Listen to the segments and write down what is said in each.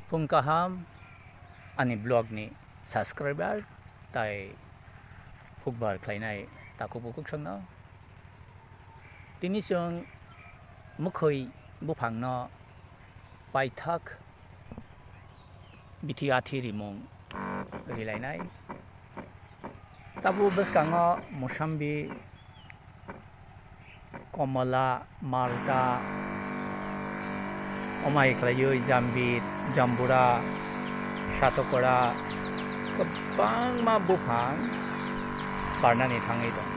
Fungkaham ani blog ni subscriber tai hukbar klainai taku bukuk sangno tini song mukhoi bufangno paithak biti athi rimong rilainai tabu baskango Musambi Komola Malta omai klayoi jambit jambura chokhrai kebang ma bufang barnani thangai dong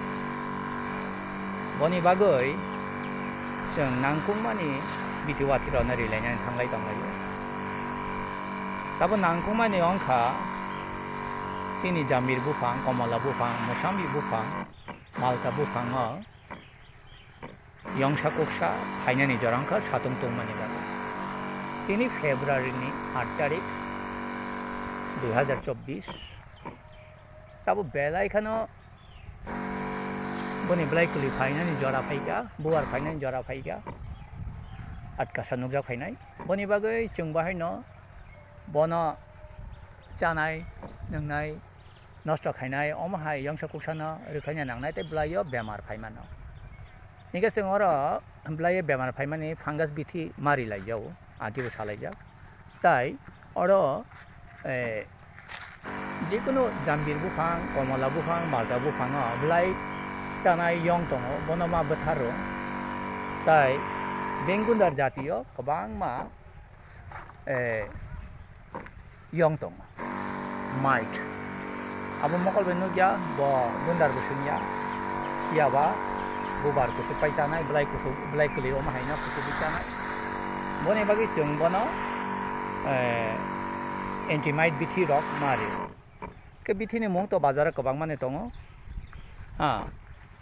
boni bagoi जों नांगौमानि बिटिवाथिराव नारिलायनानै थांलाय दंलायो दाबो नांगौमानि अंखा सिनि जाम्बिर बुफां कमला बुफां मुसाम्बि बुफां माल्टा बुफाङा यंसा कोक्सा फाइनानि जरांखा सातुं तंमानि बागै তিনি ফেব্রুয়ারিनि 8 तारिख 2024 दाबो बेलायखानो बनि ब्लाइकुलि फाइनानि जरा फाइगा बुवार फाइनानि जरा फाइगा आटकासा नुजा फाइनाय बनि बागै जों बाहायनो बनो जानाय नोंनाय नष्ट खायनाय अमहाय यंसा कुक्सानो रोखायना नांनाय ते ब्लायो बेमार फाइमानो निगे जों अर ब्लायो बेमार फाइमानि फांगास बिथि मारि लायजाव आगिबो सालायजा ताई अर जिकुनु जाम्बिर बुफां कमला बुफां माल्टा बुफाङा ब्लाइ जानाय यं दङ बनमा बोथारो ताई बेंगुन्दार जातिय गोबां मा यं दङ माइट आबो मकल बेनु गया ब गुन्दार बुसुनिया याबा बुबार कुसु पाइजानाय ब्लाइ कुलि अमा हायना कुसु बिजानाय बने बागै जों बनो एन्टिमाइट बिथि रक मारि के बिथिनि मुं तो बाजार गोबां माने दङ हा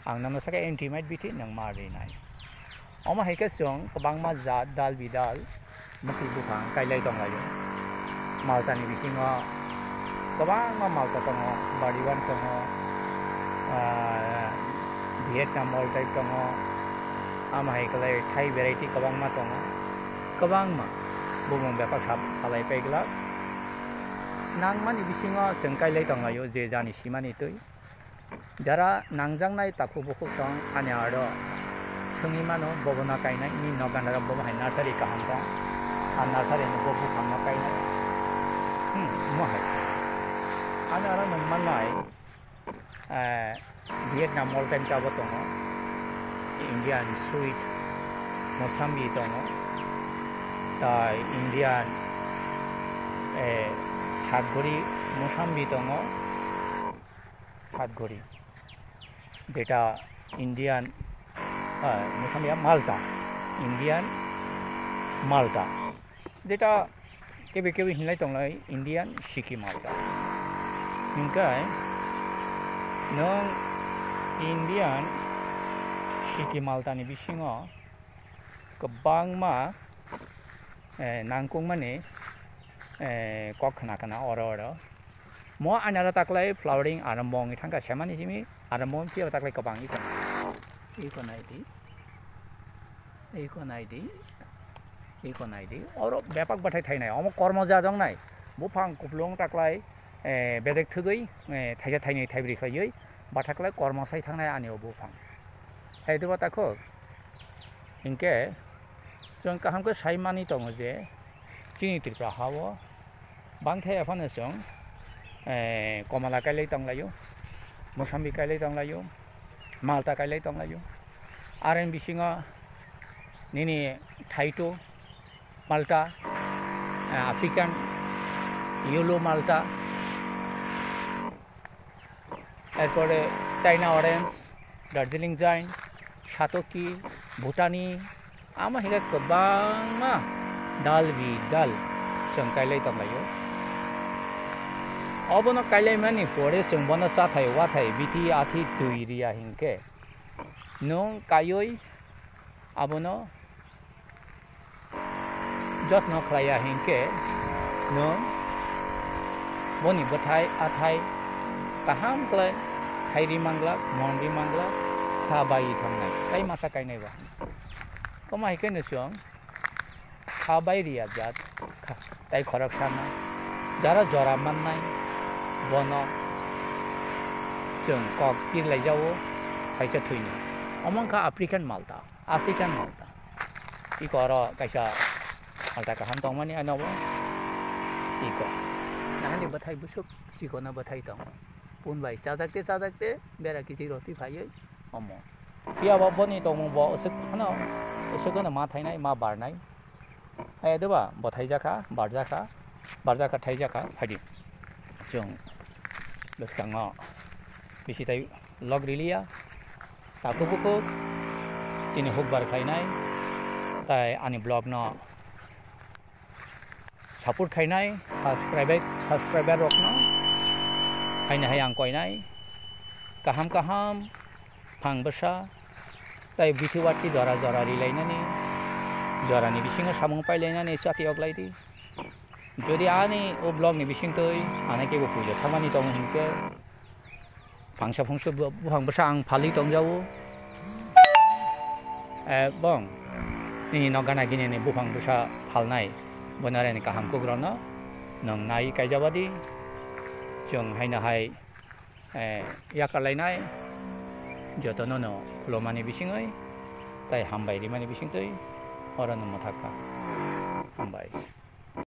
आं नामनो साके एन्टिमाइट बिथि नों मारिनाय अमा हायके जों गोबां मा जात दाल बिदाल मुखि बुफां गायलाय दंलायो माल्टानि बिथिङाव गोबां मा माल्टा दङ बारिवान दङ भियेटनाम मल्टाइप दङ आमा हायकलाय थाइ भेराइटि गोबां मा दङ गोबां मा बुमुं बेफार सालायफैग्ला नांमानि बिथिङाव जों गायलाय दंलायो जे जानि सिमानि दै जरा नांजांनाय ताकु बुखुक दं आने आरो सोंनि मानो बबना गायनाय नि नगानारा बबहाय नार्सारि गाहाम दं आ नार्सारि नि बुफांना गायनाय महाय आने आरो नोंमाननाय भियेटनाम मल्टाइम जाबो दङ इन्डियान स्वीट मुसाम्बि दङ ताई इन्डियान सातघरि मुसाम्बि दङ सातघरि जेटा इंडियन मुसाम्बिया माल्टा इंडियन माल्टा जेटा केबे केबे हिनलाय दंलाय इंडियन सिकी माल्टा इनकाय नों इंडियन सिकी माल्टानि बिसिङाव गोबां मा नांगौ माने कक खोना अर मो आनारा ताकलाय फ्लावरिंग आरम्भंनि थांगा सेमानि जिमि आरम्भं पियाव ताकलाय गोबां इको नायदि और बेपाक बाथाय थायनाय अम कर्म जादों नाय बुफां कुप्लुं ताकलाय बेदेक थगै थाइजा थाइनै थाइब्रै खायै बाथाकलाय कर्म साय थांनाय आनियाव बुफां थायदोबा ताखो इनके जों काहामखौ सायमानि दङ जे जोंनि त्रिपुरा हावो बांथाय आफानो जों कमला गायलाय दंलायो मुसाम्बि गायलाय दंलायो माल्टा गायलाय दंलायो आरो बिसिङाव निनि थाइटो माल्टा आफ्रिकान येलो माल्टा एरपरे चाइना ऑरेंज दार्जिलिं जाइन सातोकी भूटानी आमा हिगा गोबां दाल बिदाल जों गायलाय दंलायो अबनो कायलाय मानि परे जों बनो साथाय वाथाय बिथि आथि दुइरिया हिंके नों कायै अबनो जत्न खालाया हिंके नों बनि बथाय आथाय काहाम क्लाय थाइरि मांगला मनरि मांगला थाबाय थांनाय काय मासा गायनाय बा कमा हिके नसों थाबाय रिया जात tai khorak sanai jara jora mannai bono जों कक बिरलाय जावो खायसे थुइनो अमंका आफ्रिकान माल्टा इको आरो कायसा माल्टा काहाम दं माने आनाव इको नाहानि बथाय बुसुक जिकोना बथाय दं पुनबाय जाजाकते बेरा किजि रति फायै अमो बियाबा बनि दं बो असक हनो असकना मा थायनाय मा बारनाय आयदबा बथाय जाखा बारजाखा थायजाखा फादि जों बसकाङा बिसिताय लग रिलिया ताकुबुको तिनि हुकबार खायनाय ताय आनि ब्लग न सपोर्ट खायनाय सब्सक्राइबर रखना हायना हाय आं कयनाय काहाम फांबसा ताय बिथिवाटि जरा रिलायनानै जरानि बिसिङाव सामुं पायलायनानै साथि अगलायदि जुदि आनि ओ ब्लगनि बिसिंतै आनाकेबो फुइलो खामानि दं हिंके फांसा बुहांबसा आं फालि दंजावो बं नि नगाना गिनेनि बुहांबसा फालनाय बनारानि काहामखौ ग्रनो नों नाय गायजाबादि जों हायनाहाय याकालायनाय जतननो खुलमानि बिसिङै ताय हामबाय रिमानि बिसिंतै अरन मथाका हामबाय